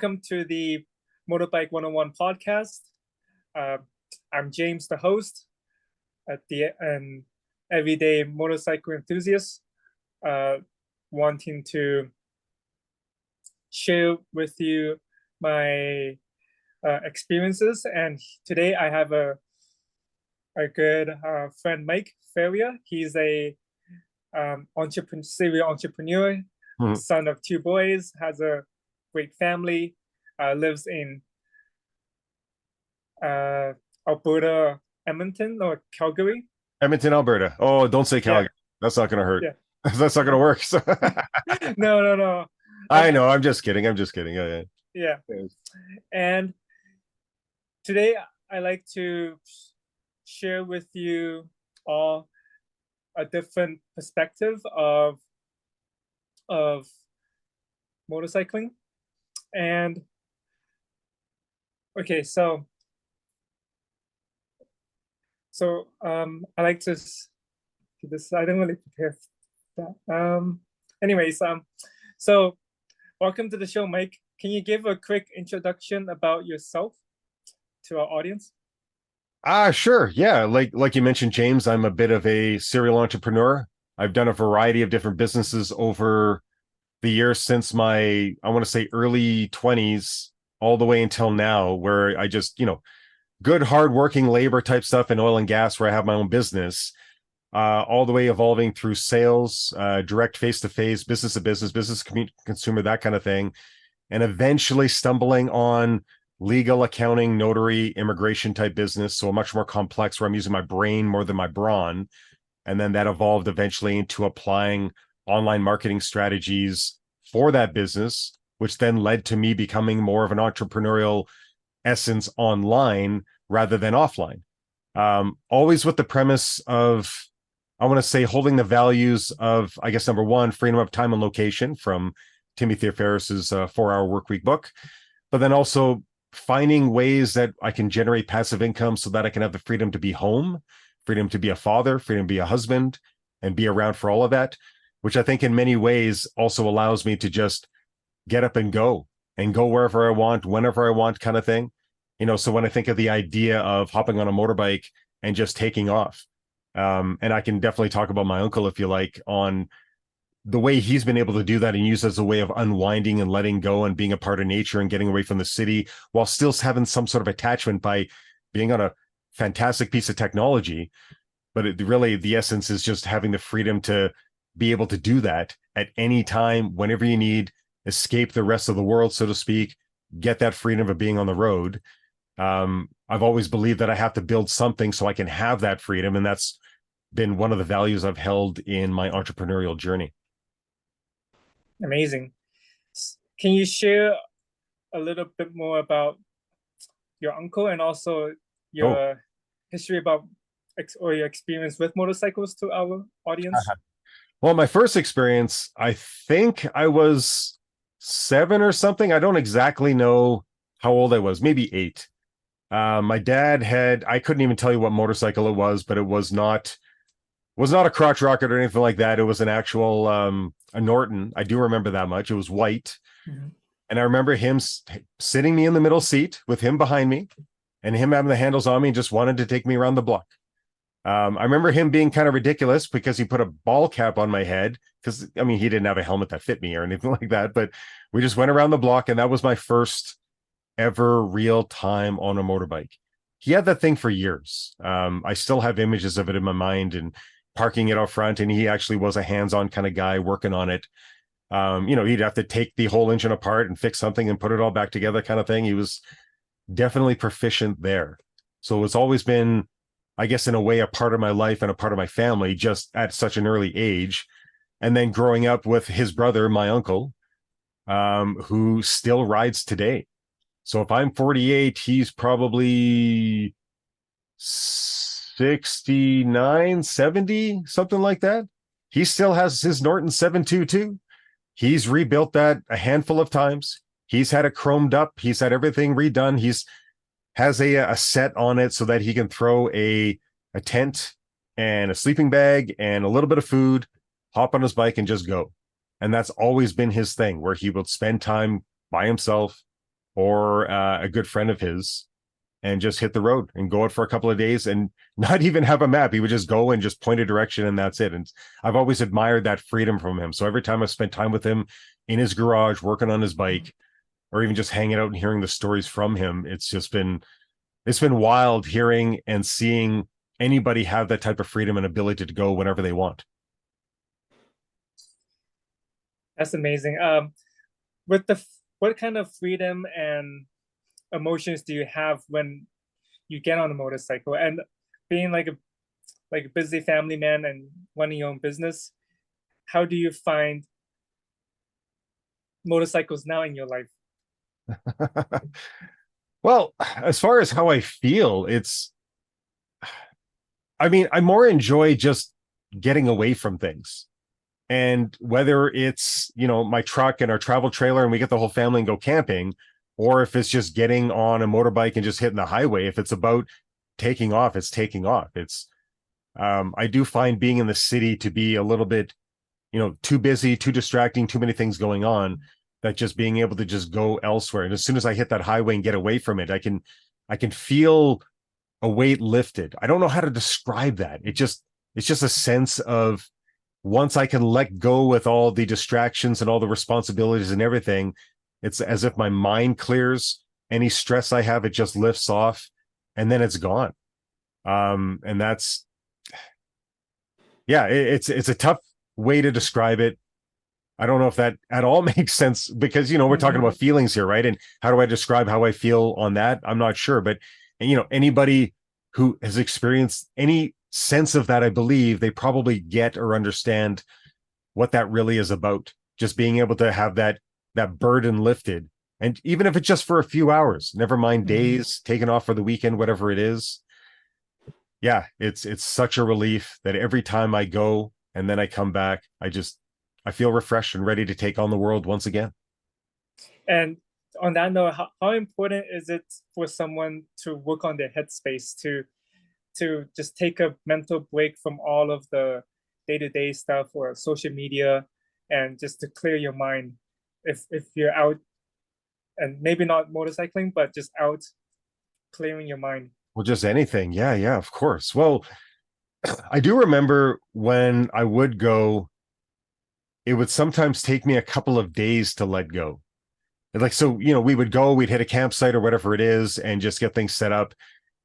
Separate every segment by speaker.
Speaker 1: Welcome to the Motorbike 101 podcast. Uh, I'm James, the host, an everyday motorcycle enthusiast, wanting to share with you my experiences. And today I have a good friend, Mike Ferrier. He's a serial entrepreneur, son of two boys, has a great family, lives in Alberta, Edmonton, or Calgary.
Speaker 2: Edmonton, Alberta. Oh, don't say Calgary. That's not going to hurt.
Speaker 1: Yeah.
Speaker 2: That's not going to work.
Speaker 1: No.
Speaker 2: I know. I'm just kidding. Yeah.
Speaker 1: Yeah. And today I like to share with you all a different perspective of motorcycling. And okay, so I like to do this. I don't really prepare for that. Anyways, so welcome to the show, Mike. Can you give a quick introduction about yourself to our audience?
Speaker 2: Sure. Yeah. Like you mentioned, James, I'm a bit of a serial entrepreneur. I've done a variety of different businesses over the years since I want to say early 20s all the way until now, where I just, good hardworking labor type stuff in oil and gas where I have my own business, all the way evolving through sales, direct face-to-face, business to business consumer, that kind of thing. And eventually stumbling on legal, accounting, notary, immigration type business. So much more complex where I'm using my brain more than my brawn. And then that evolved eventually into applying online marketing strategies for that business, which then led to me becoming more of an entrepreneurial essence online rather than offline. Always with the premise of, I want to say, holding the values of, I guess, number one, freedom of time and location from Timothy Ferriss's 4-Hour Workweek book, but then also finding ways that I can generate passive income so that I can have the freedom to be home, freedom to be a father, freedom to be a husband, and be around for all of that, which I think in many ways also allows me to just get up and go wherever I want, whenever I want, kind of thing. So when I think of the idea of hopping on a motorbike and just taking off, and I can definitely talk about my uncle, if you like, on the way he's been able to do that and use it as a way of unwinding and letting go and being a part of nature and getting away from the city while still having some sort of attachment by being on a fantastic piece of technology. But really, the essence is just having the freedom to be able to do that at any time, whenever you need, escape the rest of the world, so to speak, get that freedom of being on the road. I've always believed that I have to build something so I can have that freedom. And that's been one of the values I've held in my entrepreneurial journey.
Speaker 1: Amazing. Can you share a little bit more about your uncle and also your history about or your experience with motorcycles to our audience?
Speaker 2: Well, my first experience, I think I was 7 or something. I don't exactly know how old I was, maybe 8. My dad I couldn't even tell you what motorcycle it was, but it was not a crotch rocket or anything like that. It was an actual a Norton. I do remember that much. It was white. Mm-hmm. And I remember him sitting me in the middle seat with him behind me and him having the handles on me and just wanted to take me around the block. I remember him being kind of ridiculous because he put a ball cap on my head because, he didn't have a helmet that fit me or anything like that. But we just went around the block, and that was my first ever real time on a motorbike. He had that thing for years. I still have images of it in my mind and parking it out front. And he actually was a hands-on kind of guy working on it. He'd have to take the whole engine apart and fix something and put it all back together kind of thing. He was definitely proficient there. So it's always been, I guess, in a way, a part of my life and a part of my family just at such an early age. And then growing up with his brother, my uncle, who still rides today. So if I'm 48, he's probably 69, 70, something like that. He still has his Norton 722. He's rebuilt that a handful of times. He's had it chromed up. He's had everything redone. He's has a set on it so that he can throw a tent and a sleeping bag and a little bit of food, hop on his bike and just go. And that's always been his thing, where he would spend time by himself, or a good friend of his, and just hit the road and go out for a couple of days and not even have a map. He would just go and just point a direction and that's it. And I've always admired that freedom from him. So every time I've spent time with him in his garage, working on his bike, or even just hanging out and hearing the stories from him, it's been wild hearing and seeing anybody have that type of freedom and ability to go whenever they want.
Speaker 1: That's amazing. With the what kind of freedom and emotions do you have when you get on a motorcycle? And being like a busy family man and running your own business, how do you find motorcycles now in your life?
Speaker 2: Well, as far as how I feel, I mean, I more enjoy just getting away from things. And whether it's, my truck and our travel trailer and we get the whole family and go camping, or if it's just getting on a motorbike and just hitting the highway, if it's about taking off, it's taking off. I do find being in the city to be a little bit, too busy, too distracting, too many things going on, that just being able to just go elsewhere. And as soon as I hit that highway and get away from it, I can feel a weight lifted. I don't know how to describe that. It's just a sense of, once I can let go with all the distractions and all the responsibilities and everything, it's as if my mind clears. Any stress I have, it just lifts off, and then it's gone. And that's, yeah, it's a tough way to describe it. I don't know if that at all makes sense, because we're talking about feelings here, right? And how do I describe how I feel on that? I'm not sure, but anybody who has experienced any sense of that, I believe they probably get or understand what that really is about. Just being able to have that burden lifted, and even if it's just for a few hours, never mind days, taken off for the weekend, whatever it is. Yeah, it's such a relief that every time I go and then I come back, I feel refreshed and ready to take on the world once again.
Speaker 1: And on that note, how important is it for someone to work on their headspace to just take a mental break from all of the day-to-day stuff or social media, and just to clear your mind if you're out, and maybe not motorcycling, but just out clearing your mind?
Speaker 2: Well, just anything. Yeah, yeah, of course. Well, I do remember when I would go, it would sometimes take me a couple of days to let go. Like, so, we would go, we'd hit a campsite or whatever it is and just get things set up.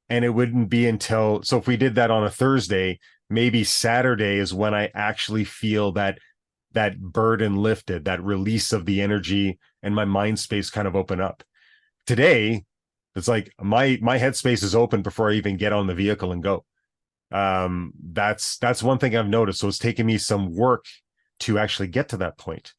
Speaker 2: And it wouldn't be until, so if we did that on a Thursday, maybe Saturday is when I actually feel that burden lifted, that release of the energy, and my mind space kind of open up. Today, it's like my headspace is open before I even get on the vehicle and go. That's one thing I've noticed. So it's taken me some work to actually get to that point.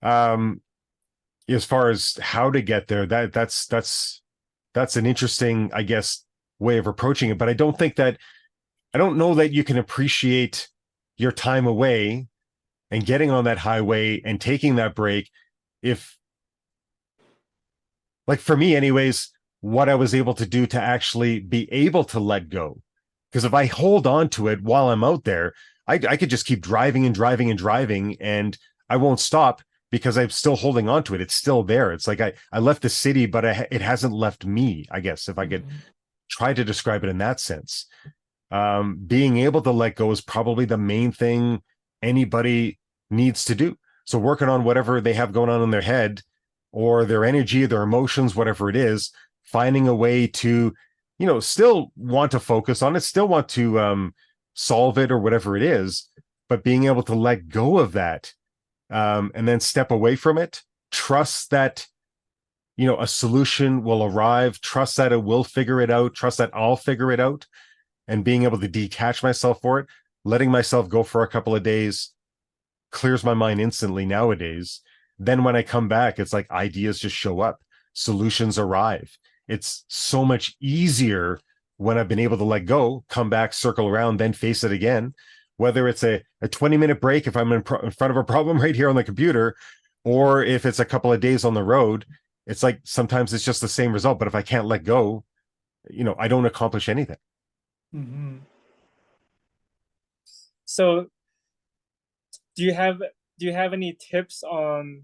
Speaker 2: As far as how to get there, that's an interesting, I guess, way of approaching it. But I don't know that you can appreciate your time away and getting on that highway and taking that break, if, like, for me anyways, what I was able to do to actually be able to let go. Because if I hold on to it while I'm out there, I could just keep driving and driving and driving, and I won't stop because I'm still holding on to it. It's still there. It's like I left the city, but it hasn't left me, I guess, if I could try to describe it in that sense. Being able to let go is probably the main thing anybody needs to do. So working on whatever they have going on in their head, or their energy, their emotions, whatever it is, finding a way to, still want to focus on it, still want to solve it or whatever it is, but being able to let go of that, and then step away from it, trust that, a solution will arrive, trust that it will figure it out, trust that I'll figure it out, and being able to detach myself for it, letting myself go for a couple of days clears my mind instantly nowadays. Then when I come back, it's like ideas just show up, solutions arrive. It's so much easier when I've been able to let go, come back, circle around, then face it again. Whether it's a 20-minute break if I'm in front of a problem right here on the computer, or if it's a couple of days on the road, it's like sometimes it's just the same result. But if I can't let go, I don't accomplish anything.
Speaker 1: So do you have any tips on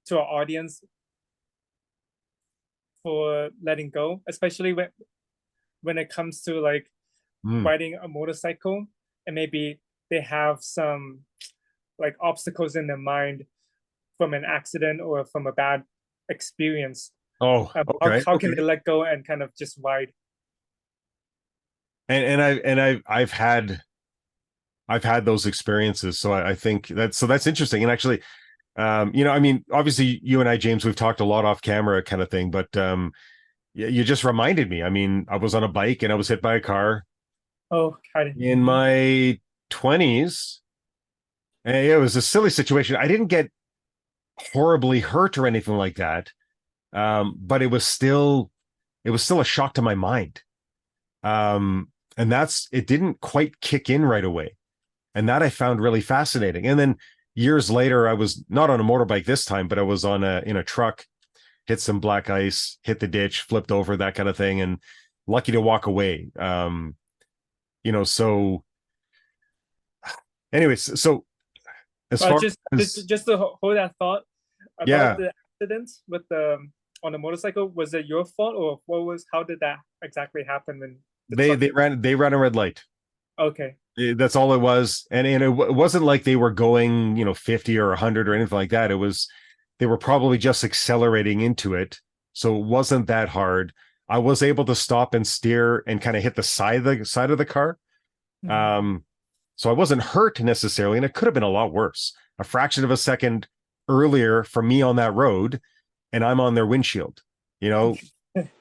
Speaker 1: to our audience for letting go, especially when it comes to like
Speaker 2: Mm.
Speaker 1: riding a motorcycle, and maybe they have some like obstacles in their mind from an accident or from a bad experience.
Speaker 2: Oh, okay,
Speaker 1: How can
Speaker 2: okay.
Speaker 1: they let go and kind of just ride?
Speaker 2: I've had those experiences, so I think that's interesting. And actually, I mean, obviously, you and I, James, we've talked a lot off camera, kind of thing. But you just reminded me. I mean, I was on a bike and I was hit by a car
Speaker 1: Oh, got it.
Speaker 2: in my 20s, and it was a silly situation. I didn't get horribly hurt or anything like that, but it was still a shock to my mind. And it didn't quite kick in right away. And that I found really fascinating. And then years later, I was not on a motorbike this time, but I was in a truck, hit some black ice, hit the ditch, flipped over, that kind of thing, and lucky to walk away. So anyways, so as far as
Speaker 1: Just to hold that thought about
Speaker 2: yeah,
Speaker 1: the accident with the on the motorcycle, was it your fault, or how did that exactly happen when the
Speaker 2: they
Speaker 1: truck
Speaker 2: they
Speaker 1: hit?
Speaker 2: ran they ran a red light.
Speaker 1: Okay.
Speaker 2: That's all it was. And it wasn't like they were going, 50 or 100 or anything like that. They were probably just accelerating into it. So it wasn't that hard. I was able to stop and steer and kind of hit the side of the car.
Speaker 1: Mhm.
Speaker 2: Um, so I wasn't hurt necessarily, and it could have been a lot worse. A fraction of a second earlier for me on that road, and I'm on their windshield. You know,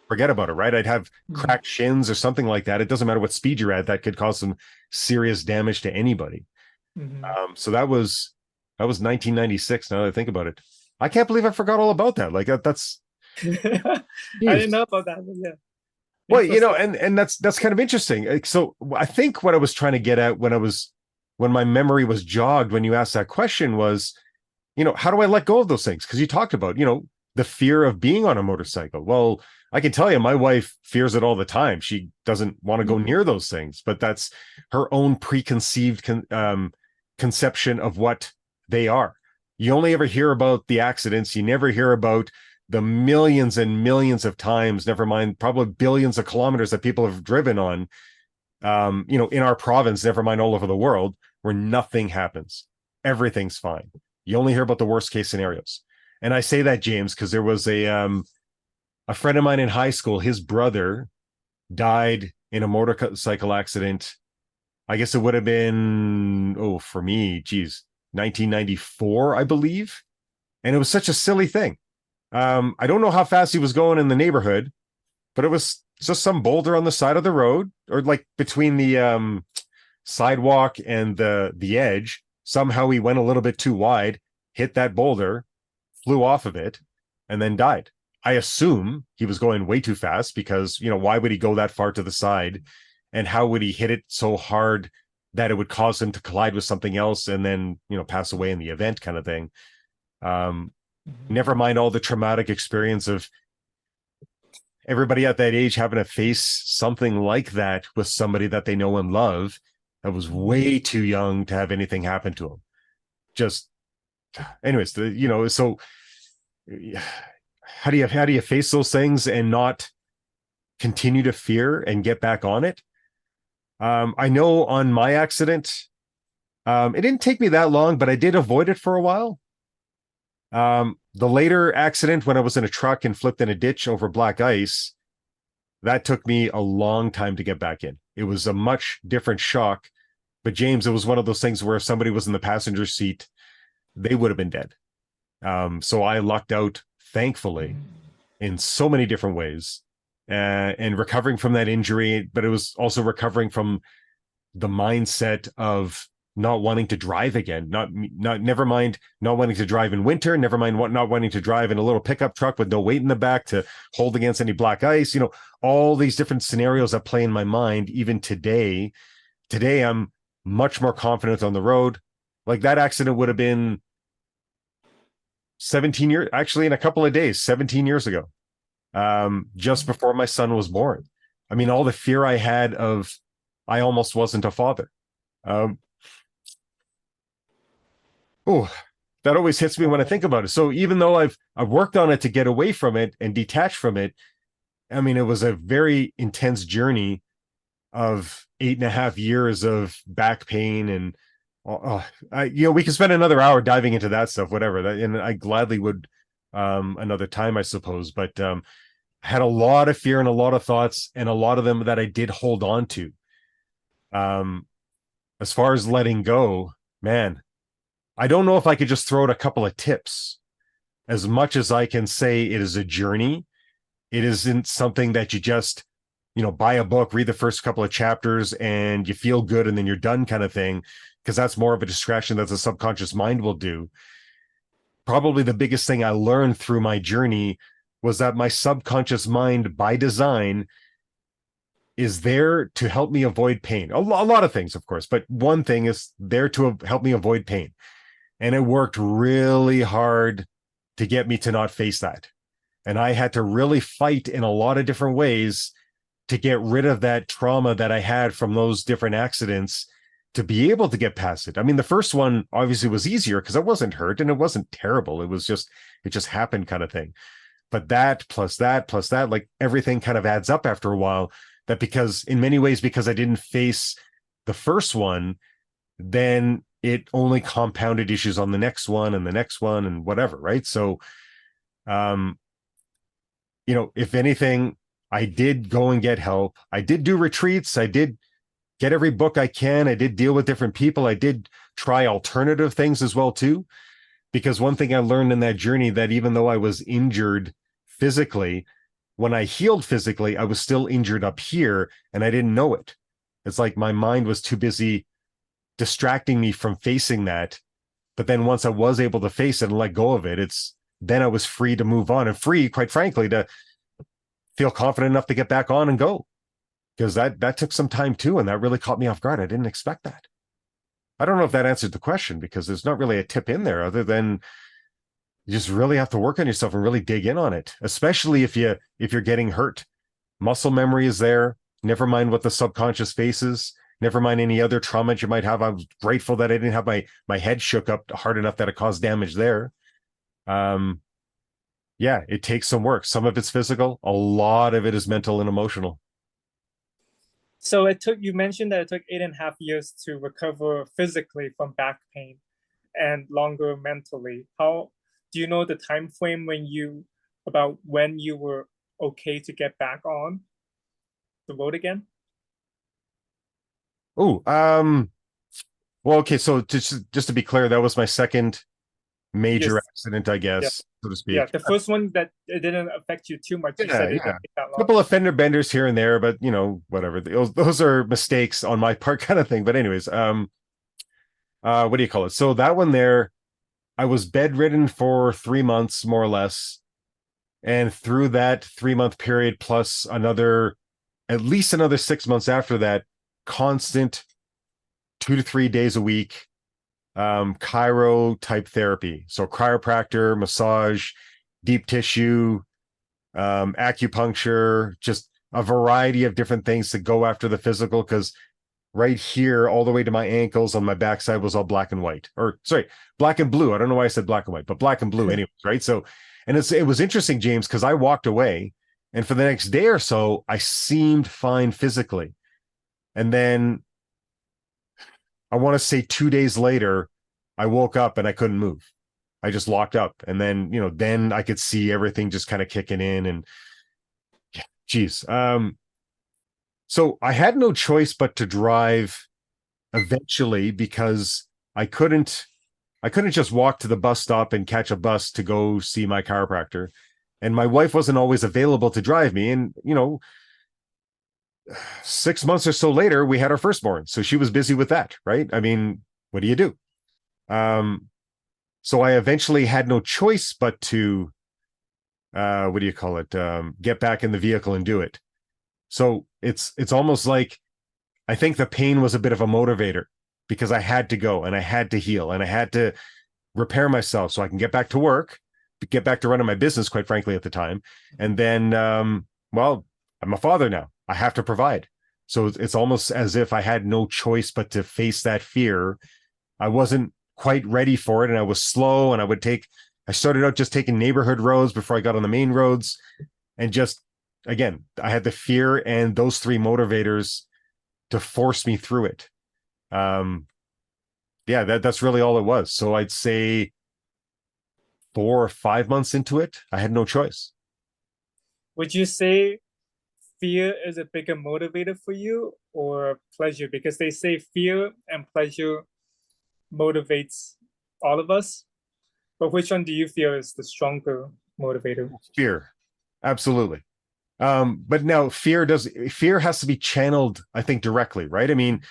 Speaker 2: forget about it, right? I'd have
Speaker 1: Mhm.
Speaker 2: cracked shins or something like that. It doesn't matter what speed you're at; that could cause some serious damage to anybody.
Speaker 1: Mhm.
Speaker 2: So that was 1996. Now that I think about it, I can't believe I forgot all about that. Like that's
Speaker 1: I didn't know
Speaker 2: geez.
Speaker 1: about that, but yeah,
Speaker 2: Well,
Speaker 1: interesting.
Speaker 2: and that's kind of interesting. So I think what I was trying to get at when my memory was jogged when you asked that question was, how do I let go of those things? Because you talked about, the fear of being on a motorcycle. Well, I can tell you, my wife fears it all the time. She doesn't want to go near those things, but that's her own preconceived conception of what they are. You only ever hear about the accidents. You never hear about the millions and millions of times, never mind, probably billions of kilometers that people have driven on, in our province, never mind all over the world, where nothing happens. Everything's fine. You only hear about the worst case scenarios. And I say that, James, because there was a friend of mine in high school, his brother died in a motorcycle accident. I guess it would have been, for me, geez, 1994, I believe. And it was such a silly thing. I don't know how fast he was going in the neighborhood, but it was just some boulder on the side of the road, or like between the sidewalk and the edge. Somehow he went a little bit too wide, hit that boulder, flew off of it, and then died. I assume he was going way too fast because, why would he go that far to the side? And how would he hit it so hard that it would cause him to collide with something else and then, pass away in the event, kind of thing? Um,
Speaker 1: Mhm.
Speaker 2: Never mind all the traumatic experience of everybody at that age having to face something like that with somebody that they know and love that was
Speaker 1: Mhm.
Speaker 2: way too young to have anything happen to them. Just, anyways, so how do you face those things and not continue to fear and get back on it? I know on my accident, it didn't take me that long, but I did avoid it for a while. The later accident when I was in a truck and flipped in a ditch over black ice, that took me a long time to get back in. It was a much different shock. But James, it was one of those things where if somebody was in the passenger seat, they would have been dead. So I lucked out, thankfully, in so many different ways, and recovering from that injury. But it was also recovering from the mindset of not wanting to drive again. Never mind not wanting to drive in winter. Never mind not wanting to drive in a little pickup truck with no weight in the back to hold against any black ice. All these different scenarios that play in my mind even today. Today I'm much more confident on the road. Like that accident would have been 17 years, actually in a couple of days, 17 years ago, just before my son was born. I mean, all the fear I had of I almost wasn't a father. Um, oh, that always hits me when I think about it. So even though I've worked on it to get away from it and detach from it, I mean, it was a very intense journey of 8.5 years of back pain and we can spend another hour diving into that stuff, whatever. And I gladly would another time, I suppose. But had a lot of fear and a lot of thoughts, and a lot of them that I did hold on to. As far as letting go, man, I don't know if I could just throw out a couple of tips. As much as I can say it is a journey, it isn't something that you just, buy a book, read the first couple of chapters, and you feel good and then you're done kind of thing, because that's more of a distraction that the subconscious mind will do. Probably the biggest thing I learned through my journey was that my subconscious mind, by design, is there to help me avoid pain. A lot of things, of course, but one thing is there to help me avoid pain. And it worked really hard to get me to not face that. And I had to really fight in a lot of different ways to get rid of that trauma that I had from those different accidents, to be able to get past it. I mean, the first one obviously was easier because I wasn't hurt and it wasn't terrible. It just happened kind of thing. But that, like everything kind of adds up after a while, that because in many ways, because I didn't face the first one, then it only compounded issues on the next one and the next one and whatever. Right. So, if anything, I did go and get help. I did do retreats. I did get every book I can. I did deal with different people. I did try alternative things as well too, because one thing I learned in that journey, that even though I was injured physically, when I healed physically, I was still injured up here and I didn't know it. It's like my mind was too busy distracting me from facing that. But then once I was able to face it and let go of it, then I was free to move on, and free, quite frankly, to feel confident enough to get back on and go. Because that took some time too, and that really caught me off guard. I didn't expect that. I don't know if that answered the question, because there's not really a tip in there other than you just really have to work on yourself and really dig in on it, especially if you're getting hurt. Muscle memory is there. Never mind what the subconscious faces. Never mind any other trauma you might have. I was grateful that I didn't have my head shook up hard enough that it caused damage there. Yeah, it takes some work. Some of it's physical. A lot of it is mental and emotional.
Speaker 1: So you mentioned that it took 8.5 years to recover physically from back pain and longer mentally. How do you know the time frame when you were okay to get back on the road again?
Speaker 2: Oh, well, okay. So just to be clear, that was my second major
Speaker 1: Yes.
Speaker 2: accident, I guess, so to speak.
Speaker 1: Yeah, the first one that it didn't affect you too much. You said it didn't take that
Speaker 2: A
Speaker 1: long.
Speaker 2: couple of fender benders here and there, but whatever. Those are mistakes on my part, kind of thing. But anyways, what do you call it? So that one there, I was bedridden for 3 months, more or less. And through that 3-month period, plus at least another 6 months after that, constant 2 to 3 days a week, chiro type therapy. So chiropractor, massage, deep tissue, acupuncture, just a variety of different things to go after the physical. Because right here, all the way to my ankles on my backside was all black and white, or sorry, black and blue. I don't know why I said black and white, but black and blue anyways, right? So, and it was interesting, James, because I walked away, and for the next day or so, I seemed fine physically. And then I want to say 2 days later, I woke up and I couldn't move. I just locked up. And then, then I could see everything just kind of kicking in, and yeah, geez. So I had no choice but to drive eventually, because I couldn't just walk to the bus stop and catch a bus to go see my chiropractor. And my wife wasn't always available to drive me. And, 6 months or so later, we had our firstborn. So she was busy with that, right? I mean, what do you do? So I eventually had no choice but to, what do you call it? Get back in the vehicle and do it. So it's almost like, I think the pain was a bit of a motivator, because I had to go and I had to heal and I had to repair myself so I can get back to work, get back to running my business, quite frankly, at the time. And then, well, I'm a father now. I have to provide. So it's almost as if I had no choice but to face that fear. I wasn't quite ready for it, and I was slow, and I started out just taking neighborhood roads before I got on the main roads, and just again, I had the fear and those three motivators to force me through it. Yeah, that's really all it was. So I'd say 4 or 5 months into it, I had no choice.
Speaker 1: Would you say fear is a bigger motivator for you or pleasure? Because they say fear and pleasure motivates all of us. But which one do you feel is the stronger motivator?
Speaker 2: Fear, absolutely. But now fear has to be channeled, I think, directly, right? I mean,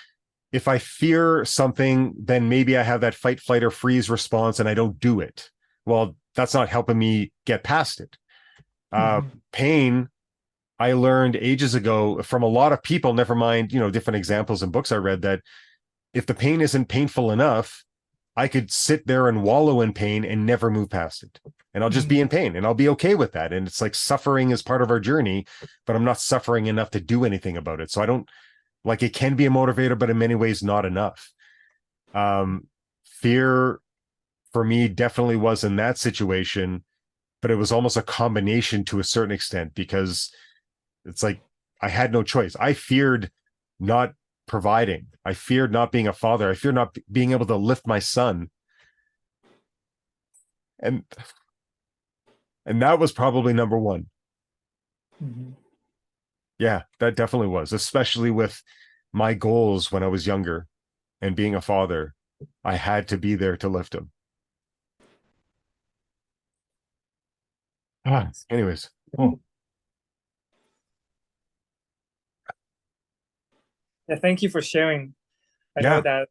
Speaker 2: if I fear something, then maybe I have that fight, flight, or freeze response and I don't do it. Well, that's not helping me get past it. Pain, I learned ages ago from a lot of people, never mind, different examples and books I read, that if the pain isn't painful enough, I could sit there and wallow in pain and never move past it. And I'll just be in pain and I'll be okay with that. And it's like suffering is part of our journey, but I'm not suffering enough to do anything about it. So I don't like, it can be a motivator, but in many ways not enough. Fear for me definitely was in that situation, but it was almost a combination to a certain extent, because it's like I had no choice. I feared not providing. I feared not being a father. I feared not being able to lift my son. And that was probably number one. Yeah, that definitely was, especially with my goals when I was younger and being a father. I had to be there to lift him. Anyways. Oh.
Speaker 1: Yeah, thank you for sharing. I know
Speaker 2: Yeah.
Speaker 1: that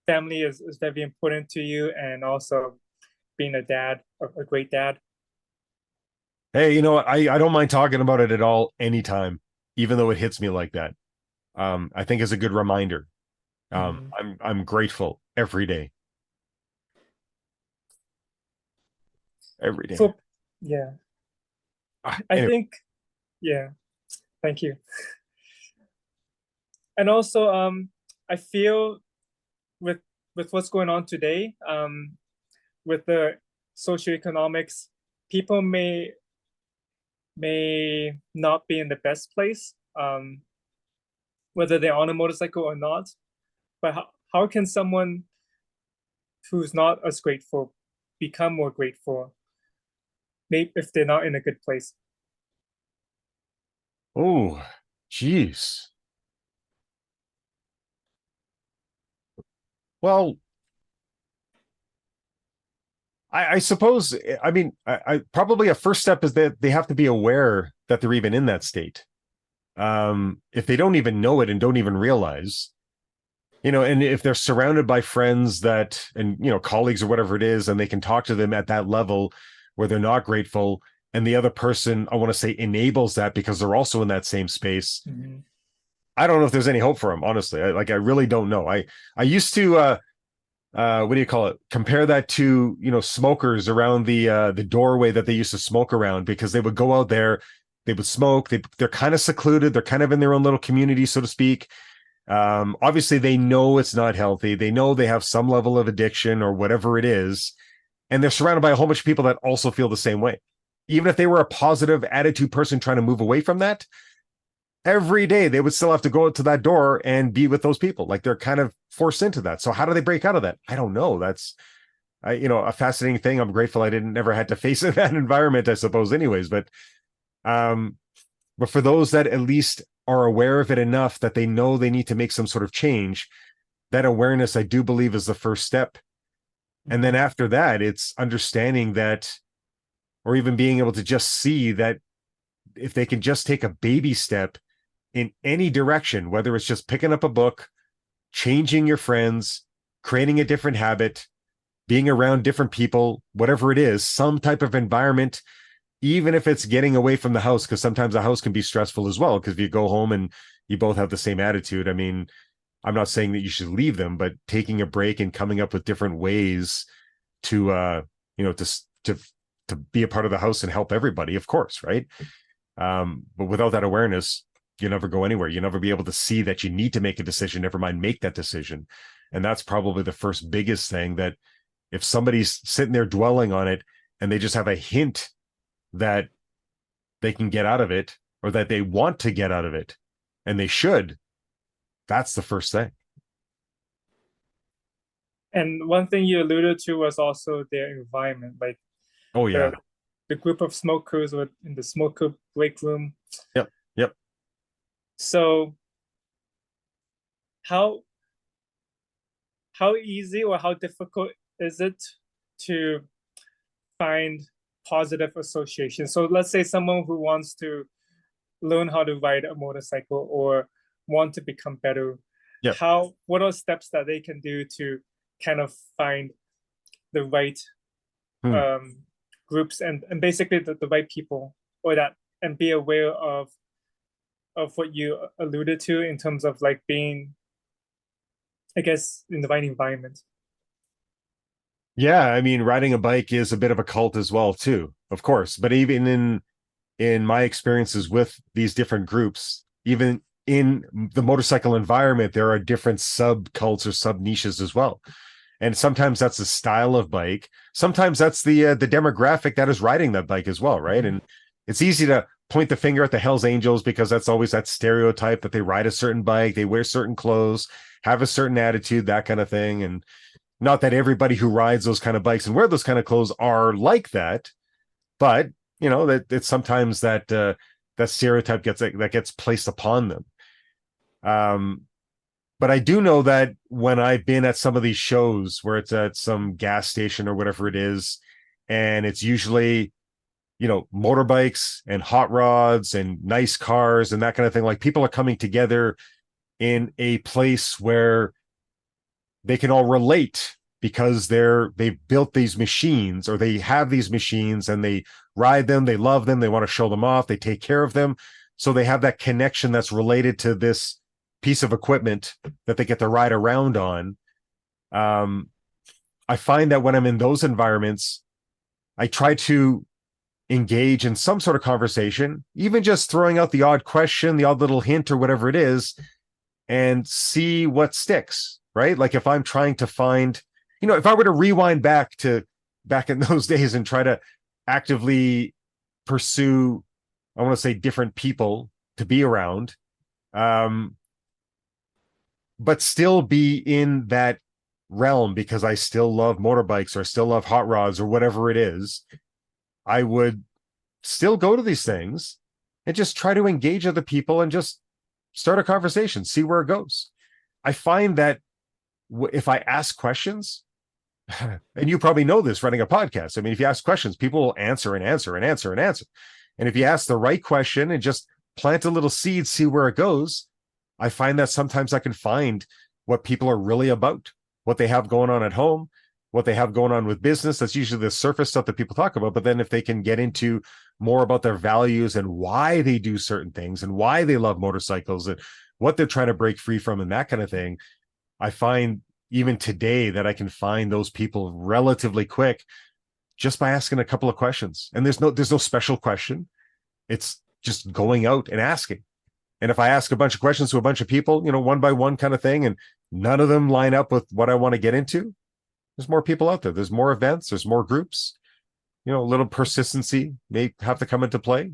Speaker 1: family is very important to you, and also being a dad, a great dad.
Speaker 2: Hey, you know what? I don't mind talking about it at all anytime, even though it hits me like that. I think it's a good reminder. I'm grateful every day. Every day.
Speaker 1: So, yeah, I
Speaker 2: Anyway.
Speaker 1: think, yeah, thank you. And also, I feel with what's going on today, with the socioeconomics, people may not be in the best place, whether they're on a motorcycle or not. But how can someone who's not as grateful become more grateful, maybe if they're not in a good place?
Speaker 2: Oh, geez. Well, I suppose, I mean, I probably a first step is that they have to be aware that they're even in that state. If they don't even know it and don't even realize, and if they're surrounded by friends that, and, colleagues or whatever it is, and they can talk to them at that level where they're not grateful, and the other person, I want to say, enables that because they're also in that same space. I don't know if there's any hope for them, honestly. I really don't know. I used to, what do you call it? Compare that to, smokers around the doorway that they used to smoke around, because they would go out there, they would smoke. They're kind of secluded. They're kind of in their own little community, so to speak. Obviously they know it's not healthy. They know they have some level of addiction or whatever it is. And they're surrounded by a whole bunch of people that also feel the same way. Even if they were a positive attitude person trying to move away from that, every day they would still have to go out to that door and be with those people. Like, they're kind of forced into that. So how do they break out of that? I don't know. That's, a fascinating thing. I'm grateful I didn't never had to face in that environment, I suppose, anyways. But for those that at least are aware of it enough that they know they need to make some sort of change, that awareness, I do believe, is the first step. And then after that, it's understanding that, or even being able to just see that if they can just take a baby step in any direction, whether it's just picking up a book, changing your friends, creating a different habit, being around different people, whatever it is, some type of environment, even if it's getting away from the house, because sometimes the house can be stressful as well. Because if you go home and you both have the same attitude, I mean, I'm not saying that you should leave them, but taking a break and coming up with different ways to, to be a part of the house and help everybody, of course, right? But without that awareness, you never go anywhere. You never be able to see that you need to make a decision, never mind make that decision. And that's probably the first biggest thing, that if somebody's sitting there dwelling on it and they just have a hint that they can get out of it, or that they want to get out of it, and they should, that's the first thing.
Speaker 1: And one thing you alluded to was also their environment, like
Speaker 2: Oh
Speaker 1: the
Speaker 2: yeah.
Speaker 1: the group of smokers were in the smoker break room.
Speaker 2: Yep. Yep.
Speaker 1: So how how easy or how difficult is it to find positive association? So let's say someone who wants to learn how to ride a motorcycle or want to become better.
Speaker 2: Yep.
Speaker 1: What are steps that they can do to kind of find the right
Speaker 2: Hmm.
Speaker 1: groups and basically the right people, or that, and be aware of what you alluded to in terms of like being, I guess, in the right environment.
Speaker 2: Yeah, I mean, riding a bike is a bit of a cult as well, too, of course. But even in my experiences with these different groups, even in the motorcycle environment, there are different sub cults or sub niches as well. And sometimes that's the style of bike. Sometimes that's the demographic that is riding that bike as well, right? And it's easy to point the finger at the Hells Angels because that's always that stereotype that they ride a certain bike, they wear certain clothes, have a certain attitude, that kind of thing. And not that everybody who rides those kind of bikes and wear those kind of clothes are like that, but you know that it's sometimes that stereotype gets placed upon them. Um, but I do know that when I've been at some of these shows where it's at some gas station or whatever it is, and it's usually, you know, motorbikes and hot rods and nice cars and that kind of thing, like people are coming together in a place where they can all relate because they've built these machines, or they have these machines and they ride them, they love them, they want to show them off, they take care of them. So they have that connection that's related to this piece of equipment that they get to ride around on. I find that when I'm in those environments, I try to engage in some sort of conversation, even just throwing out the odd question, the odd little hint or whatever it is, and see what sticks, right? Like if I'm trying to find, you know, if I were to rewind back in those days and try to actively pursue, I want to say, different people to be around, but still be in that realm because I still love motorbikes or I still love hot rods or whatever it is, I would still go to these things and just try to engage other people and just start a conversation, see where it goes. I find that if I ask questions, and you probably know this running a podcast, I mean, if you ask questions, people will answer and answer and answer and answer. And if you ask the right question and just plant a little seed, see where it goes, I find that sometimes I can find what people are really about, what they have going on at home, what they have going on with business. That's usually the surface stuff that people talk about. But then if they can get into more about their values and why they do certain things and why they love motorcycles and what they're trying to break free from and that kind of thing, I find even today that I can find those people relatively quick just by asking a couple of questions. And there's no special question. It's just going out and asking. And if I ask a bunch of questions to a bunch of people, you know, one by one kind of thing, and none of them line up with what I want to get into, there's more people out there. There's more events. There's more groups. You know, a little persistency may have to come into play.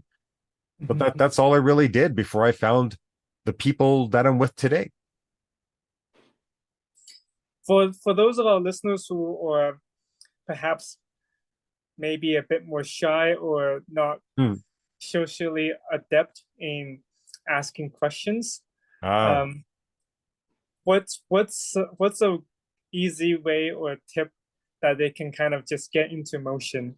Speaker 2: But that's all I really did before I found the people that I'm with today.
Speaker 1: For those of our listeners who are perhaps maybe a bit more shy or not socially adept in asking questions, what's a easy way or tip that they can kind of just get into motion?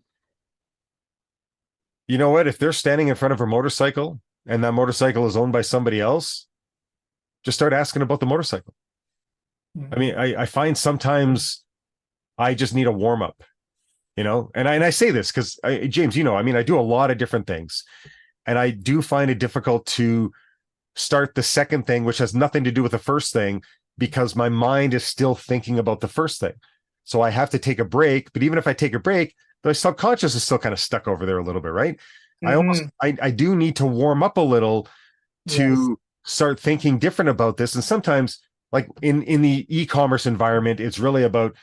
Speaker 2: You know what? If they're standing in front of a motorcycle and that motorcycle is owned by somebody else, just start asking about the motorcycle. I mean, I find sometimes I just need a warm up, you know, and I say this because James, you know, I mean, I do a lot of different things, and I do find it difficult to start the second thing, which has nothing to do with the first thing, because my mind is still thinking about the first thing. So I have to take a break. But even if I take a break, the subconscious is still kind of stuck over there a little bit, right? I do need to warm up a little to start thinking different about this. And sometimes, like in the e-commerce environment, it's really about,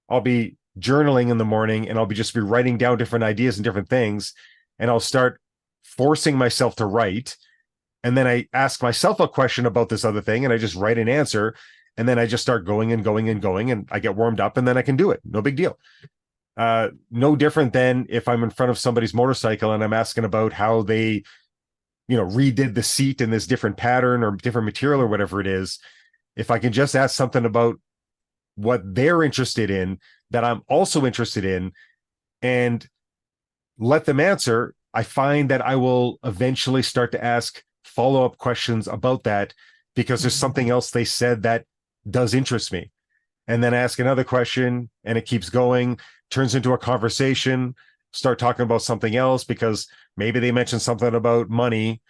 Speaker 2: I'll be journaling in the morning and I'll just be writing down different ideas and different things. And I'll start forcing myself to write. and then I ask myself a question about this other thing, and I just write an answer, and then I just start going and going and going, and I get warmed up, and then I can do it. No big deal. No different than if I'm in front of somebody's motorcycle and I'm asking about how they, redid the seat in this different pattern or different material or whatever it is. If I can just ask something about what they're interested in that I'm also interested in and let them answer, I find that I will eventually start to ask follow-up questions about that because there's something else they said that does interest me. And then ask another question and it keeps going, turns into a conversation, start talking about something else because maybe they mentioned something about money.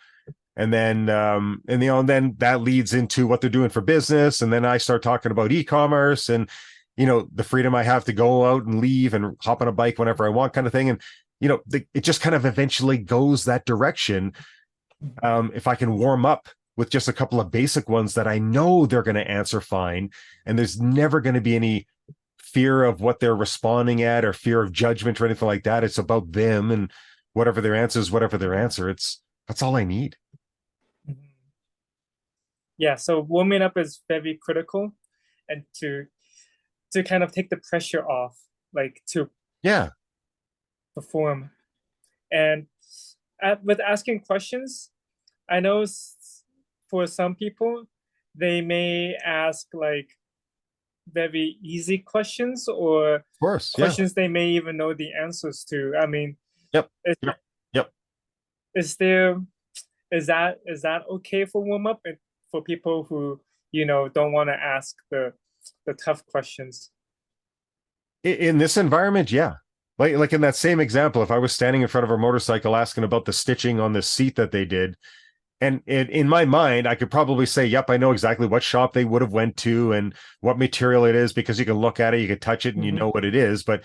Speaker 2: And then, and then that leads into what they're doing for business. And then I start talking about e-commerce and, the freedom I have to go out and leave and hop on a bike whenever I want kind of thing. And, it just kind of eventually goes that direction. If I can warm up with just a couple of basic ones that I know they're going to answer fine. And there's never going to be any fear of what they're responding at or fear of judgment or anything like that. It's about them and whatever their answer is, whatever their answer. That's all I need.
Speaker 1: Yeah, so warming up is very critical, and to kind of take the pressure off, like to perform. And with asking questions, I know for some people, they may ask like very easy questions or
Speaker 2: Of course,
Speaker 1: questions they may even know the answers to. I mean,
Speaker 2: yep.
Speaker 1: Is that okay for warm up and for people who don't want to ask the tough questions?
Speaker 2: In this environment, yeah. Like in that same example, if I was standing in front of a motorcycle asking about the stitching on this seat that they did, and in my mind, I could probably say, yep, I know exactly what shop they would have went to and what material it is because you can look at it, you can touch it, and you know what it is. But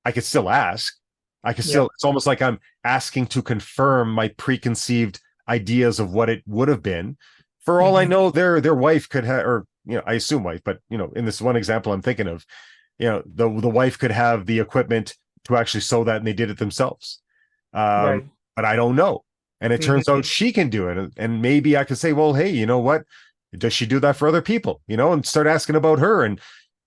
Speaker 2: I could still ask. I could still. It's almost like I'm asking to confirm my preconceived ideas of what it would have been. For all I know, their wife could have, or I assume wife, but in this one example I'm thinking of, the wife could have the equipment to actually sew that, and they did it themselves.
Speaker 1: Right.
Speaker 2: But I don't know. And it turns out she can do it. And maybe I could say, well, hey, you know what? Does she do that for other people? And start asking about her. And,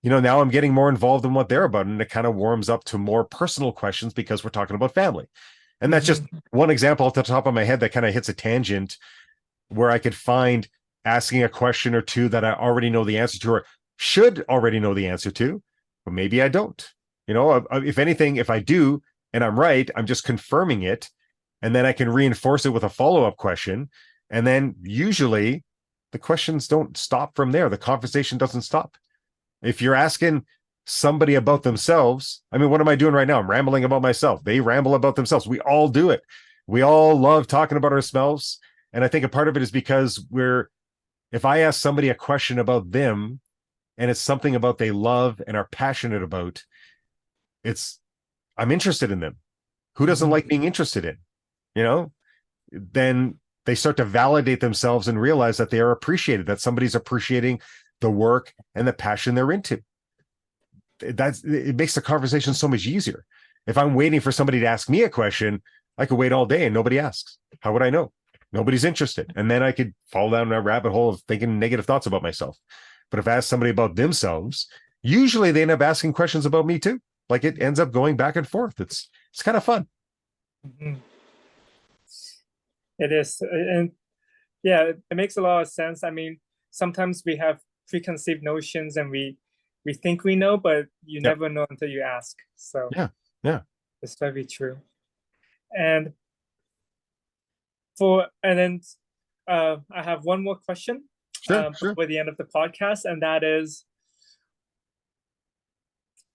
Speaker 2: now I'm getting more involved in what they're about. And it kind of warms up to more personal questions because we're talking about family. And that's just one example off the top of my head that kind of hits a tangent where I could find asking a question or two that I already know the answer to or should already know the answer to, but maybe I don't. If anything, if I do and I'm right, I'm just confirming it. And then I can reinforce it with a follow-up question. And then usually the questions don't stop from there. The conversation doesn't stop. If you're asking somebody about themselves, I mean, what am I doing right now? I'm rambling about myself. They ramble about themselves. We all do it. We all love talking about ourselves. And I think a part of it is because if I ask somebody a question about them and it's something about they love and are passionate about, I'm interested in them. Who doesn't like being interested in? Then they start to validate themselves and realize that they are appreciated, that somebody's appreciating the work and the passion they're into. It makes the conversation so much easier. If I'm waiting for somebody to ask me a question, I could wait all day and nobody asks. How would I know? Nobody's interested. And then I could fall down a rabbit hole of thinking negative thoughts about myself. But if I ask somebody about themselves, usually they end up asking questions about me too. Like it ends up going back and forth. It's kind of fun.
Speaker 1: It is. And yeah, it makes a lot of sense. I mean, sometimes we have preconceived notions and we think we know, but you never know until you ask. So
Speaker 2: yeah,
Speaker 1: it's very true. And then I have one more question before the end of the podcast, and that is,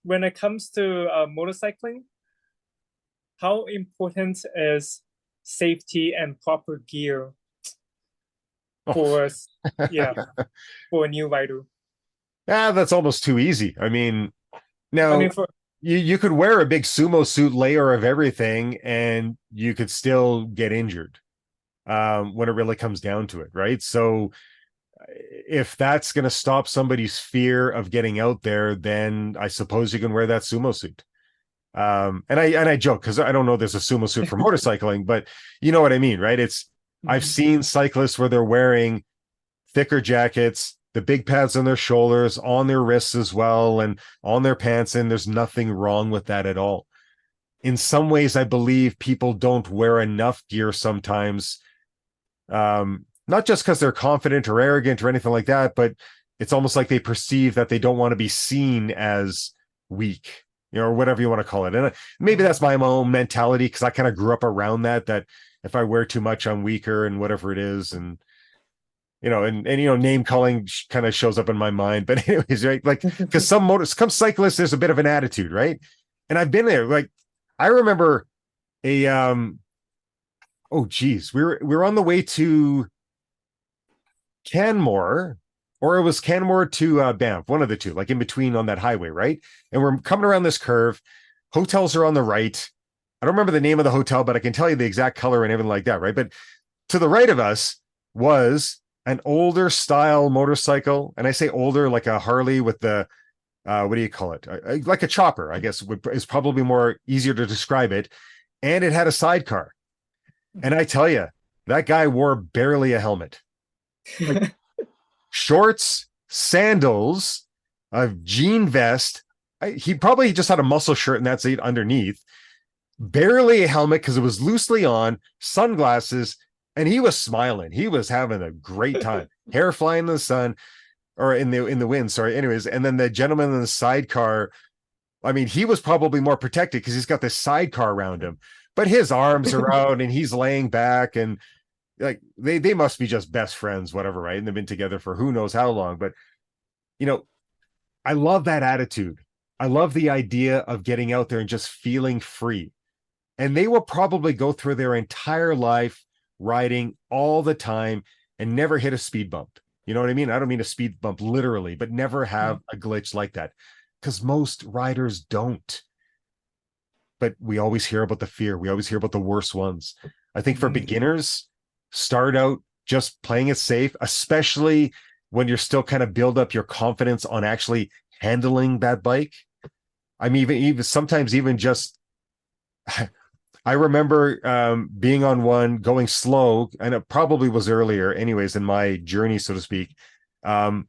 Speaker 1: when it comes to motorcycling, how important is safety and proper gear for for a new rider?
Speaker 2: That's almost too easy. I mean, now you could wear a big sumo suit layer of everything and you could still get injured when it really comes down to it, right? So if that's going to stop somebody's fear of getting out there, then I suppose you can wear that sumo suit. And I joke because I don't know there's a sumo suit for motorcycling, but you know what I mean, right? I've
Speaker 1: Mhm.
Speaker 2: seen cyclists where they're wearing thicker jackets, the big pads on their shoulders, on their wrists as well, and on their pants, and there's nothing wrong with that at all. In some ways, I believe people don't wear enough gear sometimes, not just because they're confident or arrogant or anything like that, but it's almost like they perceive that they don't want to be seen as weak, or whatever you want to call it. And maybe that's my own mentality because I kind of grew up around that if I wear too much, I'm weaker and whatever it is. And name calling kind of shows up in my mind. But anyways, right, like because some cyclists, there's a bit of an attitude, right? And I've been there. Like I remember a oh geez, we were on the way to Canmore, or it was Canmore to Banff, one of the two, like in between on that highway, right? And we're coming around this curve. Hotels are on the right. I don't remember the name of the hotel, but I can tell you the exact color and everything like that, right? But to the right of us was an older style motorcycle, and I say older like a Harley with the what do you call it? Like a chopper, I guess is probably more easier to describe it. And it had a sidecar. And I tell you, that guy wore barely a helmet. Like shorts, sandals, a jean vest. He probably just had a muscle shirt and that's it underneath. Barely a helmet because it was loosely on, sunglasses, and he was smiling. He was having a great time. Hair flying in the sun or in the wind. Sorry. Anyways, and then the gentleman in the sidecar. I mean, he was probably more protected because he's got this sidecar around him, but his arms are out and he's laying back and like they must be just best friends, whatever, right? And they've been together for who knows how long. But you know, I love that attitude. I love the idea of getting out there and just feeling free. And they will probably go through their entire life riding all the time and never hit a speed bump. You know what I mean? I don't mean a speed bump literally, but never have a glitch like that because most riders don't. But we always hear about the fear. We always hear about the worst ones. I think for
Speaker 1: Mhm.
Speaker 2: beginners, start out just playing it safe, especially when you're still kind of build up your confidence on actually handling that bike. I mean, even sometimes even just I remember being on one going slow, and it probably was earlier, anyways, in my journey, so to speak, um,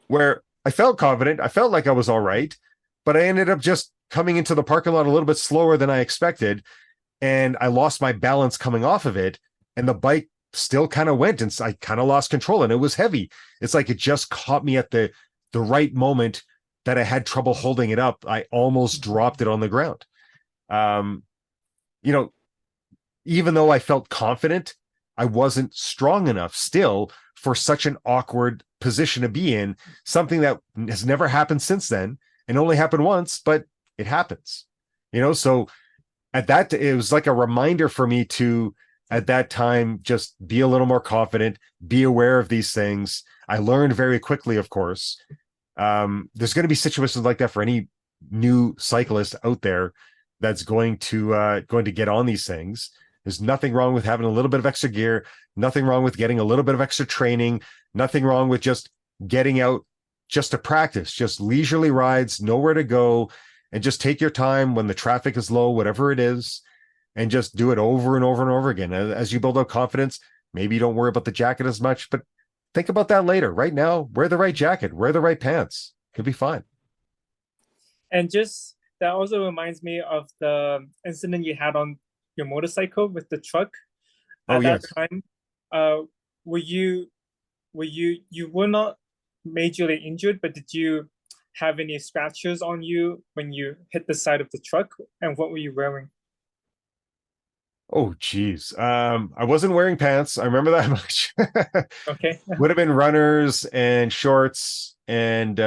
Speaker 2: where I felt confident. I felt like I was all right, but I ended up just coming into the parking lot a little bit slower than I expected, and I lost my balance coming off of it, and the bike still kind of went, and I kind of lost control, and it was heavy. It's like it just caught me at the right moment that I had trouble holding it up. I almost dropped it on the ground. Um, you know, even though I felt confident, I wasn't strong enough still for such an awkward position to be in, something that has never happened since then and only happened once, but it happens. So at that, it was like a reminder for me to, at that time, just be a little more confident, be aware of these things. I learned very quickly, of course. There's going to be situations like that for any new cyclist out there that's going to get on these things. There's nothing wrong with having a little bit of extra gear, nothing wrong with getting a little bit of extra training, nothing wrong with just getting out just to practice, just leisurely rides, nowhere to go, and just take your time when the traffic is low, whatever it is, and just do it over and over and over again. As you build up confidence, maybe you don't worry about the jacket as much, but think about that later. Right now, wear the right jacket, wear the right pants. Could be fine.
Speaker 1: And just that also reminds me of the incident you had on your motorcycle with the truck.
Speaker 2: Oh,
Speaker 1: At that
Speaker 2: yes.
Speaker 1: time, uh, were you were not majorly injured, but did you have any scratches on you when you hit the side of the truck? And what were you wearing?
Speaker 2: Oh, geez. I wasn't wearing pants. I remember that much.
Speaker 1: Okay.
Speaker 2: Would have been runners and shorts, and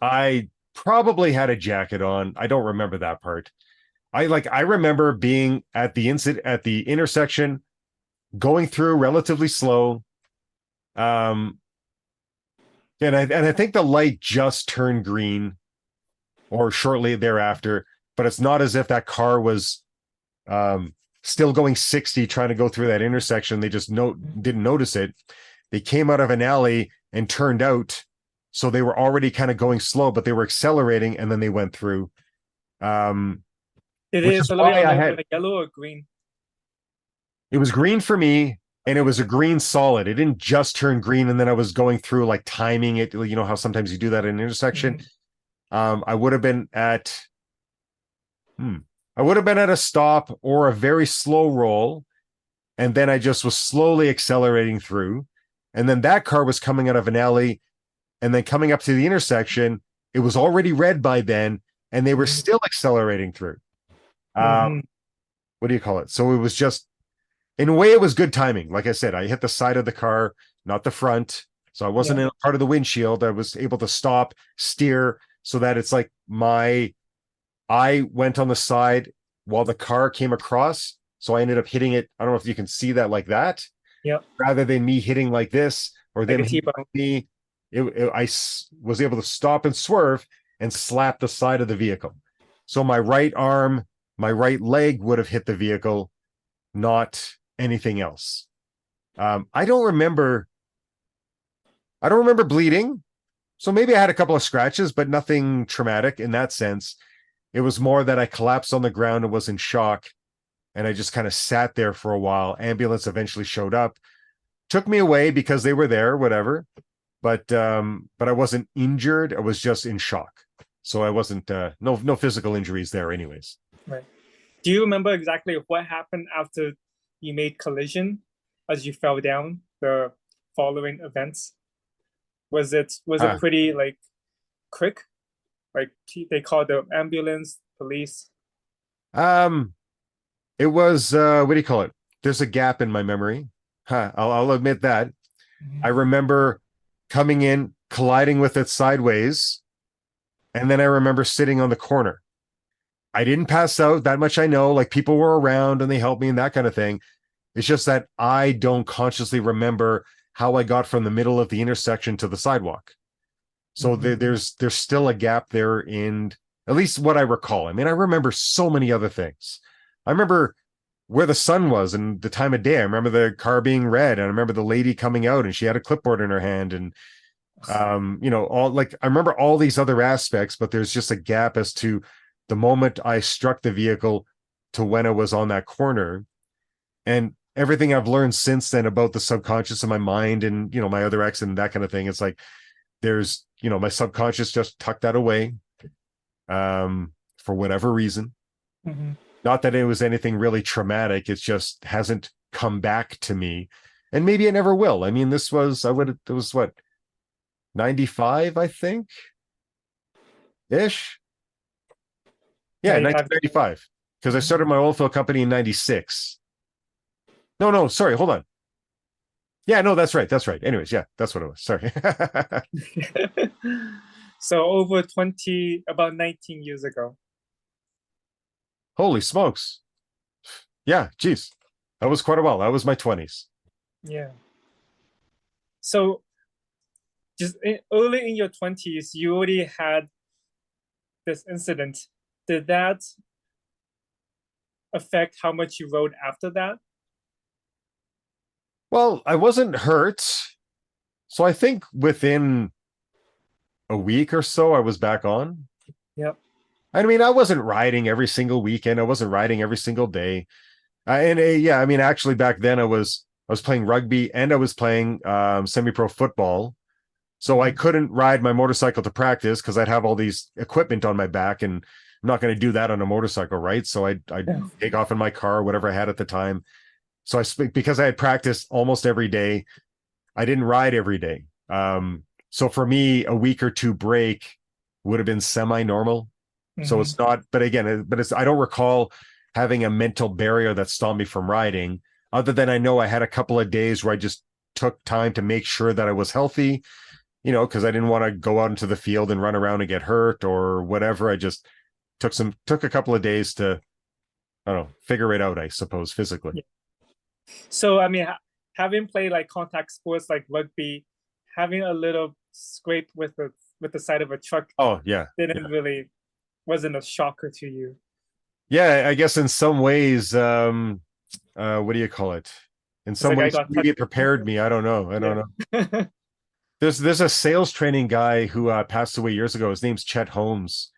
Speaker 2: I probably had a jacket on. I don't remember that part. I remember being at the intersection, going through relatively slow. Um, and I think the light just turned green or shortly thereafter, but it's not as if that car was um still going 60 trying to go through that intersection. They just didn't notice it. They came out of an alley and turned out, so they were already kind of going slow, but they were accelerating and then they went through. Um
Speaker 1: Did
Speaker 2: which
Speaker 1: it
Speaker 2: is
Speaker 1: celebrate
Speaker 2: why
Speaker 1: on
Speaker 2: I
Speaker 1: the
Speaker 2: had
Speaker 1: like yellow or green?
Speaker 2: It was green for me, and it was a green solid. It didn't just turn green, and then I was going through like timing it. You know how sometimes you do that in an intersection.
Speaker 1: Mhm.
Speaker 2: I would have been at hmm, I would have been at a stop or a very slow roll, and then I just was slowly accelerating through. And then that car was coming out of an alley, and then coming up to the intersection, it was already red by then, and they were
Speaker 1: Mhm.
Speaker 2: still accelerating through. Uh,
Speaker 1: Mhm.
Speaker 2: what do you call it? So it was just, in a way, it was good timing. Like I said, I hit the side of the car, not the front. So I wasn't
Speaker 1: Yeah.
Speaker 2: in a part of the windshield. I was able to stop, steer, so that it's like I went on the side while the car came across. So I ended up hitting it. I don't know if you can see that like that,
Speaker 1: Yep.
Speaker 2: rather than me hitting like this or
Speaker 1: Like
Speaker 2: them
Speaker 1: a
Speaker 2: hitting
Speaker 1: T-bone.
Speaker 2: me. Was able to stop and swerve and slap the side of the vehicle. So my right arm, my right leg would have hit the vehicle, not anything else. I don't remember. I don't remember bleeding. So maybe I had a couple of scratches, but nothing traumatic in that sense. It was more that I collapsed on the ground and was in shock, and I just kind of sat there for a while. Ambulance eventually showed up, took me away because they were there, whatever. But I wasn't injured. I was just in shock. So I wasn't no physical injuries there, anyways.
Speaker 1: Right. Do you remember exactly what happened after you made collision as you fell down? The following events? Was it
Speaker 2: Huh.
Speaker 1: pretty like quick? Like they called the ambulance, police.
Speaker 2: Um, it was what do you call it? There's a gap in my memory. Huh. I'll admit that. I
Speaker 1: Mhm.
Speaker 2: remember coming in, colliding with it sideways, and then I remember sitting on the corner. I didn't pass out, that much I know. Like, people were around and they helped me and that kind of thing. It's just that I don't consciously remember how I got from the middle of the intersection to the sidewalk. So
Speaker 1: Mhm.
Speaker 2: there's still a gap there in at least what I recall. I mean, I remember so many other things. I remember where the sun was and the time of day. I remember the car being red, and I remember the lady coming out and she had a clipboard in her hand, and all, like, I remember all these other aspects, but there's just a gap as to the moment I struck the vehicle to when I was on that corner. And everything I've learned since then about the subconscious of my mind and, my other ex and that kind of thing, it's like there's, my subconscious just tucked that away, for whatever reason.
Speaker 1: Mhm.
Speaker 2: Not that it was anything really traumatic, it just hasn't come back to me, and maybe it never will. I mean, it was what, 95, I think, ish. Yeah,
Speaker 1: 95.
Speaker 2: 1995, because I
Speaker 1: Mhm.
Speaker 2: started my oil field company in 96. No, sorry, hold on. Yeah, no, that's right. Anyways, yeah, that's what it was. Sorry.
Speaker 1: So over 20, about 19 years ago.
Speaker 2: Holy smokes. Yeah, geez, that was quite a while. That was my 20s.
Speaker 1: Yeah. So just early in your 20s, you already had this incident. Did that affect how much you rode after that?
Speaker 2: Well, I wasn't hurt, so I think within a week or so I was back on.
Speaker 1: Yep.
Speaker 2: I mean, I wasn't riding every single weekend. I wasn't riding every single day. Yeah, I mean, actually, back then I was playing rugby and I was playing semi-pro football. So I
Speaker 1: Mhm.
Speaker 2: couldn't ride my motorcycle to practice because I'd have all these equipment on my back, and I'm not going to do that on a motorcycle, right? So I'd
Speaker 1: Yeah.
Speaker 2: take off in my car, whatever I had at the time. So because I had practiced almost every day, I didn't ride every day. So for me, a week or two break would have been semi-normal. So
Speaker 1: Mhm.
Speaker 2: it's not, but again, I don't recall having a mental barrier that stopped me from riding, other than I know I had a couple of days where I just took time to make sure that I was healthy, because I didn't want to go out into the field and run around and get hurt or whatever. I just took a couple of days to, I don't know, figure it out, I suppose, physically.
Speaker 1: Yeah. So I mean, having played like contact sports like rugby, having a little scrape with the side of a truck
Speaker 2: Oh yeah.
Speaker 1: didn't really wasn't a shocker to you.
Speaker 2: Yeah, I guess in some ways, what do you call it? In
Speaker 1: It's
Speaker 2: some
Speaker 1: like I
Speaker 2: ways,
Speaker 1: got
Speaker 2: maybe
Speaker 1: touched.
Speaker 2: it prepared me. I don't know. I don't
Speaker 1: Yeah.
Speaker 2: know. There's a sales training guy who passed away years ago. His name's Chet Holmes.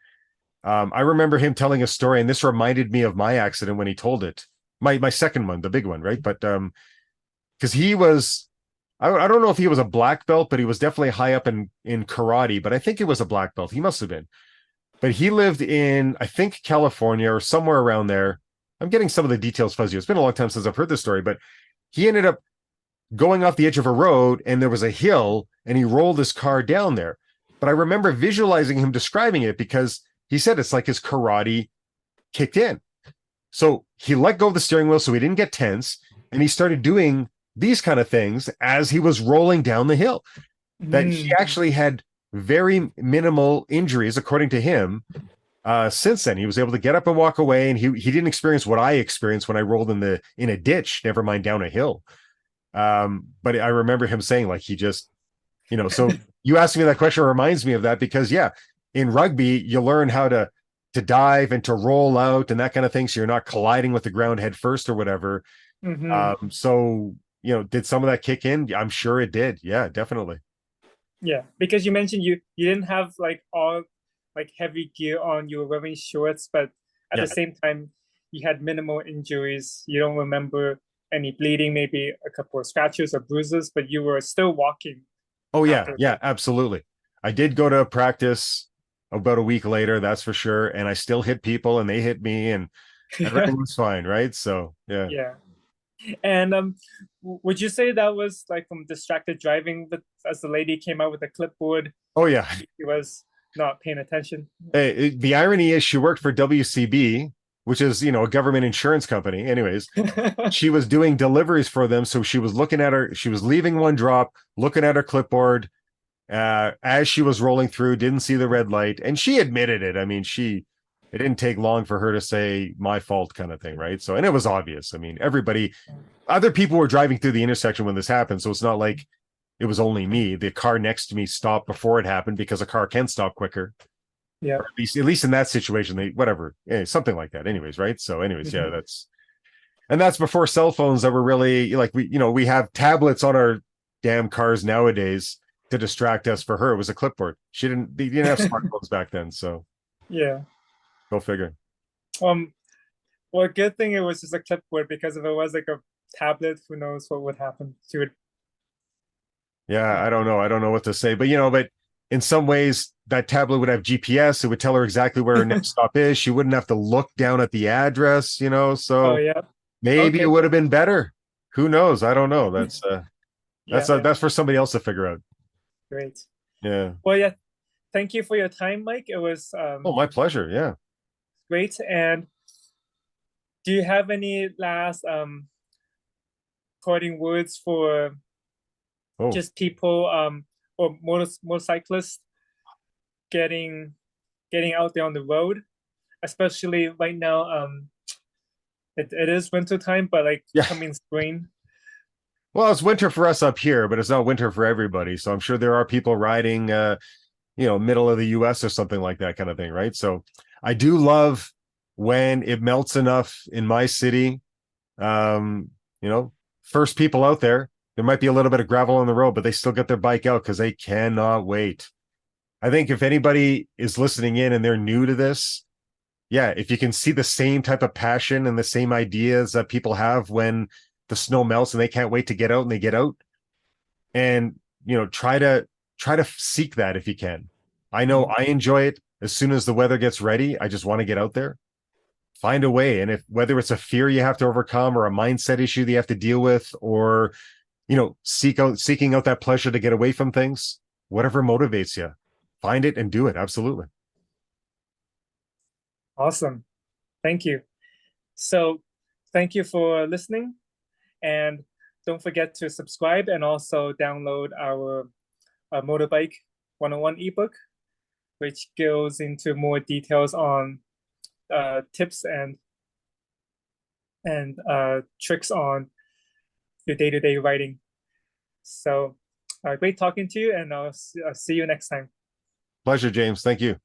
Speaker 2: I remember him telling a story, and this reminded me of my accident when he told it. my second one, the big one, right? But because he was, I don't know if he was a black belt, but he was definitely high up in karate. But I think it was a black belt. He must have been. But he lived in, I think, California or somewhere around there. I'm getting some of the details fuzzy. It's been a long time since I've heard this story, but he ended up going off the edge of a road and there was a hill and he rolled his car down there. But I remember visualizing him describing it because he said it's like his karate kicked in. So he let go of the steering wheel so he didn't get tense and he started doing these kind of things as he was rolling down the hill. That he
Speaker 1: Mm.
Speaker 2: actually had very minimal injuries, according to him. Since then, he was able to get up and walk away, and he didn't experience what I experienced when I rolled in a ditch. Never mind down a hill. But I remember him saying like he just, So you asking me that question reminds me of that because yeah, in rugby you learn how to dive and to roll out and that kind of thing, so you're not colliding with the ground head first or whatever. So did some of that kick in? I'm sure it did. Yeah, definitely.
Speaker 1: Yeah, because you mentioned you didn't have like all like heavy gear on, you were wearing shorts, but at
Speaker 2: Yeah.
Speaker 1: the same time you had minimal injuries. You don't remember any bleeding, maybe a couple of scratches or bruises, but you were still walking
Speaker 2: Oh yeah,
Speaker 1: after.
Speaker 2: yeah, absolutely. I did go to practice about a week later, that's for sure, and I still hit people and they hit me and everything was fine, right? So yeah.
Speaker 1: Yeah. And would you say that was like from distracted driving, but as the lady came out with a clipboard,
Speaker 2: Oh yeah.
Speaker 1: she was not paying attention?
Speaker 2: The irony is she worked for WCB, which is, a government insurance company. Anyways, she was doing deliveries for them. So she was leaving one drop, looking at her clipboard as she was rolling through, didn't see the red light. And she admitted it. I mean, it didn't take long for her to say my fault kind of thing. Right. So, and it was obvious. I mean, other people were driving through the intersection when this happened. So it's not like it was only me. The car next to me stopped before it happened because a car can stop quicker.
Speaker 1: Yeah.
Speaker 2: Or at least in that situation, whatever, something like that. Anyways, right? So, anyways, yeah,
Speaker 1: Mhm.
Speaker 2: that's before cell phones that were really like we have tablets on our damn cars nowadays to distract us. For her, it was a clipboard. They didn't have smartphones back then, so
Speaker 1: Yeah.
Speaker 2: go figure.
Speaker 1: Um, well, good thing it was just a clipboard, because if it was like a tablet, who knows what would happen. She would.
Speaker 2: Yeah, I don't know what to say, but in some ways that tablet would have GPS. It would tell her exactly where her next stop is. She wouldn't have to look down at the address,
Speaker 1: Oh
Speaker 2: so
Speaker 1: yeah.
Speaker 2: maybe it
Speaker 1: Okay.
Speaker 2: would have been better. Who knows? I don't know.
Speaker 1: Yeah. Yeah.
Speaker 2: That's for somebody else to figure out.
Speaker 1: Great.
Speaker 2: Yeah.
Speaker 1: Well, yeah. Thank you for your time, Mike. It was
Speaker 2: Oh, my pleasure. Yeah.
Speaker 1: great. And do you have any last parting words for
Speaker 2: Oh,
Speaker 1: just people or motorcyclists getting getting out there on the road, especially right now? It is winter time, but like
Speaker 2: yeah.
Speaker 1: coming spring.
Speaker 2: Well, it's winter for us up here, but it's not winter for everybody. So I'm sure there are people riding, middle of the US or something like that kind of thing, right? So I do love when it melts enough in my city. Um, you know, first people out there, there might be a little bit of gravel on the road, but they still get their bike out because they cannot wait. I think if anybody is listening in and they're new to this, yeah, if you can see the same type of passion and the same ideas that people have when the snow melts and they can't wait to get out and they get out, and try to seek that if you can. I know I enjoy it. As soon as the weather gets ready, I just want to get out there, find a way. And if whether it's a fear you have to overcome or a mindset issue that you have to deal with, or seeking out that pleasure to get away from things, whatever motivates you, find it and do it. Absolutely.
Speaker 1: Awesome. Thank you. So thank you for listening, and don't forget to subscribe and also download our motorbike 101 ebook, which goes into more details on tips and tricks on your day-to-day riding. So great talking to you, and I'll see you next time.
Speaker 2: Pleasure, James. Thank you.